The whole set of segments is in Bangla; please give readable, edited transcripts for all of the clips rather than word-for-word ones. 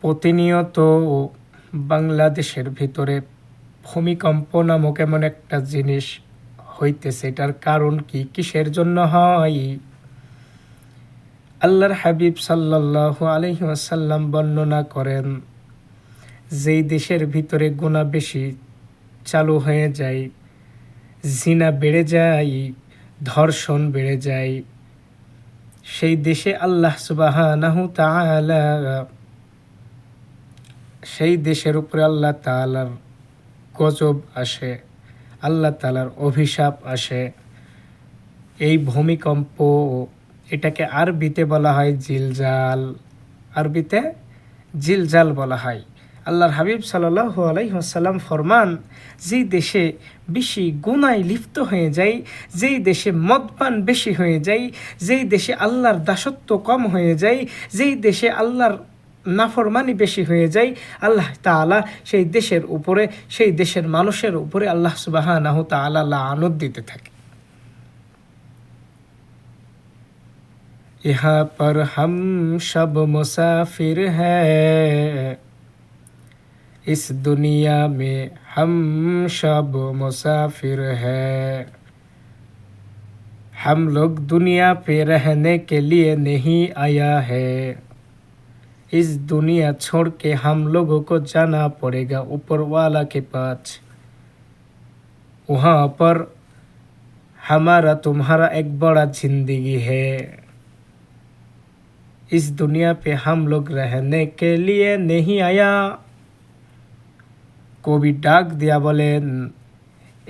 প্রতিনিয়ত বাংলাদেশের ভিতরে ভূমিকম্প নামক এমন একটা জিনিস হইতেছে। এটার কারণ কি, কিসের জন্য হয়? আল্লাহর হাবিব সাল্লাল্লাহু আলাইহি ওয়াসাল্লাম বর্ণনা করেন, যেই দেশের ভিতরে গুনাহ বেশি চালু হয়ে যায়, জিনা বেড়ে যায়, ধর্ষণ বেড়ে যায়, সেই দেশে আল্লাহ সুবহানাহু তাআলা সেই দেশের উপরে আল্লাহ তাআলার গজব আসে, আল্লাহ তাআলার অভিশাপ আসে। এই ভূমিকম্প, এটাকে আরবিতে বলা হয় জিলজাল। আরবিতে জিলজাল বলা হয়। আল্লাহর হাবিব সাল্লাল্লাহু আলাইহি ওয়াসাল্লাম ফরমান, যেই দেশে বেশি গুনায় লিপ্ত হয়ে যায়, যেই দেশে মদপান বেশি হয়ে যায়, যেই দেশে আল্লাহর দাসত্ব কম হয়ে যায়, যেই দেশে আল্লাহর নাফরমানি বেশি হয়ে যায়, আল্লাহ তাআলা সেই দেশের উপরে, সেই দেশের মানুষের উপরে আল্লাহ সুবহানাহু তাআলা লানত দিতে থাকে। यहाँ पर हम सब मुसाफिर हैं, इस दुनिया में हम सब मुसाफिर हैं, हम लोग दुनिया पे रहने के लिए नहीं आया है, इस दुनिया छोड़ के हम लोगों को जाना पड़ेगा ऊपर वाला के पास, वहाँ पर हमारा तुम्हारा एक बड़ा जिंदगी है, इस दुनिया पे हम लोग रहने के लिए नहीं आया। কবি ডাক দিয়া বলেন,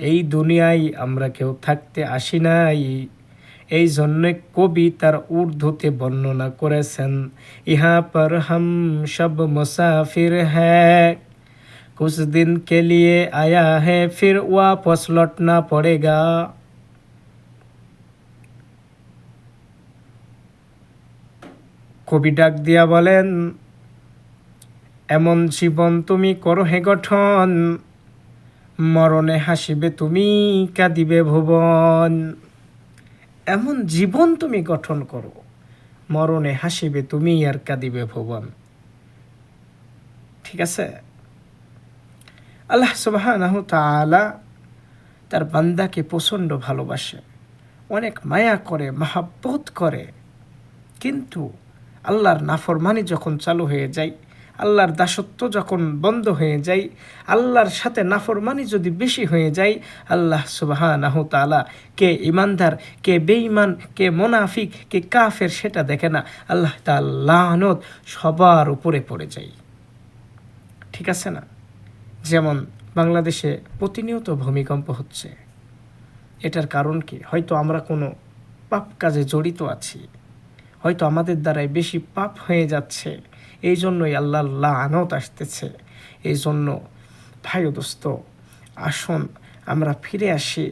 এই দুনিয়ায় আমরা কেউ থাকতে আসি নাই। এই জন্য কবি তার উর্দুতে বর্ণনা করেছেন, ইহা পর হাম সব মুসাফির হ্যায়, কুছ দিন কে লিয়ে আয়া है फिर वापस लौटना पड़ेगा। কবি ডাক দিয়া বলেন, এমন জীবন তুমি করো হে গঠন, মরণে হাসিবে তুমি কাঁদিবে ভুবন। এমন জীবন তুমি গঠন করো, মরণে হাসিবে তুমি আর কাঁদিবে ভুবন। ঠিক আছে? আল্লাহ সুবহানাহু তাআলা তার বান্দাকে প্রচণ্ড ভালোবাসে, অনেক মায়া করে, মাহাব্বত করে। কিন্তু আল্লাহর নাফরমানি যখন চালু হয়ে যায়, আল্লাহর দাসত্ব যখন বন্ধ হয়ে যায়, আল্লাহর সাথে নাফরমানি যদি বেশি হয়ে যায়, আল্লাহ সুবহানাহু তাআলা কে ইমানদার, কে বেঈমান, কে মুনাফিক, কে কাফের সেটা দেখে না। আল্লাহ তাআলা লানত সবার উপরে পড়ে যায়। ঠিক আছে না? যেমন বাংলাদেশে প্রতিনিয়ত ভূমিকম্প হচ্ছে। এটার কারণ কি? হয়তো আমরা কোনো পাপ কাজে জড়িত আছি, হয়তো আমাদের দ্বারাই বেশি পাপ হয়ে যাচ্ছে, এই জন্যই আল্লাহর লানত আসতেছে। এই জন্য ভাই ও দোস্ত, আসুন আমরা ফিরে আসি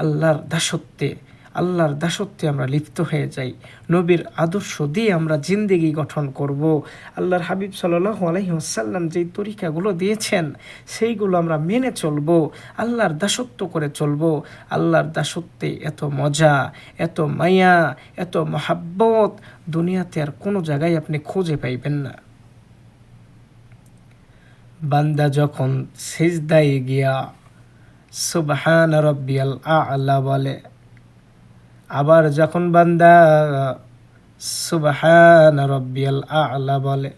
আল্লাহর দাসত্বে। আল্লাহর দাসত্বে আমরা লিপ্ত হয়ে যাই, নবীর আদর্শ দিয়ে আমরা জিন্দেগি গঠন করব। আল্লাহর হাবিব সাল্লাল্লাহু আলাইহি ওয়াসাল্লাম যেই তরিকাগুলো দিয়েছেন সেইগুলো আমরা মেনে চলব, আল্লাহর দাসত্ব করে চলব। আল্লাহর দাসত্বে এত মজা, এত মায়া, এত মহাব্বত দুনিয়াতে আর কোনো জায়গায় আপনি খুঁজে পাইবেন না। বান্দা যখন সিজদায় গিয়া সুবহান রাব্বিয়াল আ'লা বলে, আবার যখন বান্দা সুবহান রাব্বিয়াল আ'লা বলে,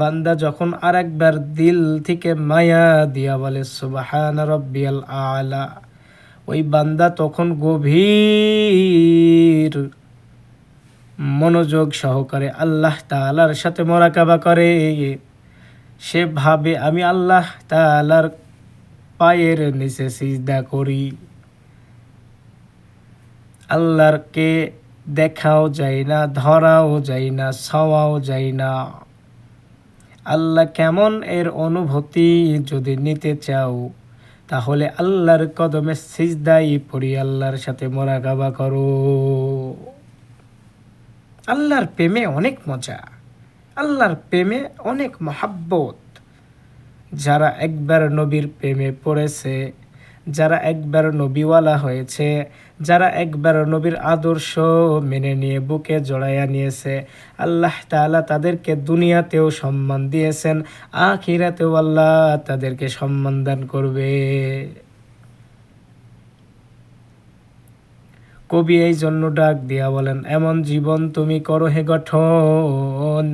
বান্দা যখন আরেকবার দিল থেকে মায়া দিয়া বলে সুবহান রাব্বিয়াল আ'লা, ওই বান্দা তখন গভীর মনোযোগ সহকারে আল্লাহ তাআলার সাথে মুরাকাবা করে। সে ভাবে আমি আল্লাহ তাআলার পায়ের নিচে সিজদা করি। আল্লাহকে দেখাও যায় না, ধরাও যায় না, ছোঁয়াও যায় না। আল্লাহ কেমন এর অনুভূতি যদি নিতে চাও, তাহলে আল্লাহর কদমে সিজদাই পড়ি, আল্লাহর সাথে মুরাকাবা করো। আল্লাহর প্রেমে অনেক মজা, আল্লাহর প্রেমে অনেক মহাব্বত। যারা একবার নবীর প্রেমে পড়েছে, যারা একবার নবীওয়ালা হয়েছে, যারা একবার নবীর আদর্শ মেনে নিয়ে বুকে জড়াইয়া নিয়েছে, আল্লাহ তাআলা তাদেরকে দুনিয়াতেও সম্মান দিয়েছেন, আখিরাতেও আল্লাহ তাদেরকে সম্মান দান করবে। কবি এই জন্য ডাক দিয়া বলেন, এমন জীবন তুমি করো হে গঠন,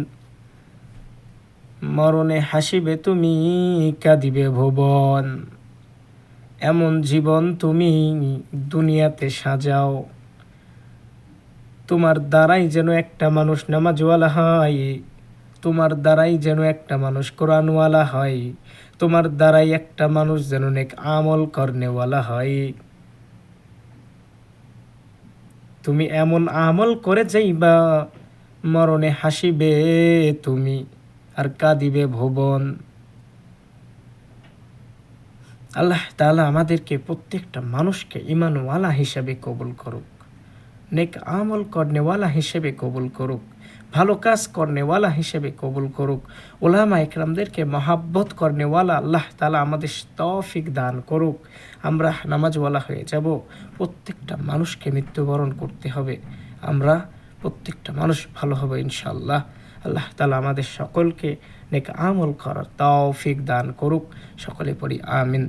মরণে হাসিবে তুমি, কাঁদিবে ভুবন। এমন জীবন তুমি দুনিয়াতে সাজাও, তোমার দ্বারাই যেন একটা মানুষ নামাজওয়ালা হয়, তোমার দ্বারাই যেন একটা মানুষ কোরআনওয়ালা হয়, তোমার দ্বারাই একটা মানুষ যেন নেক আমল করনেওয়ালা হয়। তুমি এমন আমল করে যাইবা, মরণে হাসিবে তুমি আর কাঁদিবে ভুবন। আল্লাহ তাআলা আমাদেরকে প্রত্যেকটা মানুষকে ঈমানওয়ালা হিসাবে কবুল করুক, নেক আমল করনেওয়ালা হিসেবে কবুল করুক, ভালো কাজ করনেওয়ালা হিসেবে কবুল করুক। উলামা ইকরামদেরকে মহাব্বত করনেওয়ালা আল্লাহ তাআলা আমাদের তৌফিক দান করুক। আমরা নামাজওয়ালা হয়ে যাব। প্রত্যেকটা মানুষকে মৃত্যুবরণ করতে হবে, আমরা প্রত্যেকটা মানুষ ভালো হবে ইনশাআল্লাহ। আল্লাহ তাআলা আমাদের সকলকে নেক আমল করার তৌফিক দান করুক। সকলে পড়ি আমিন।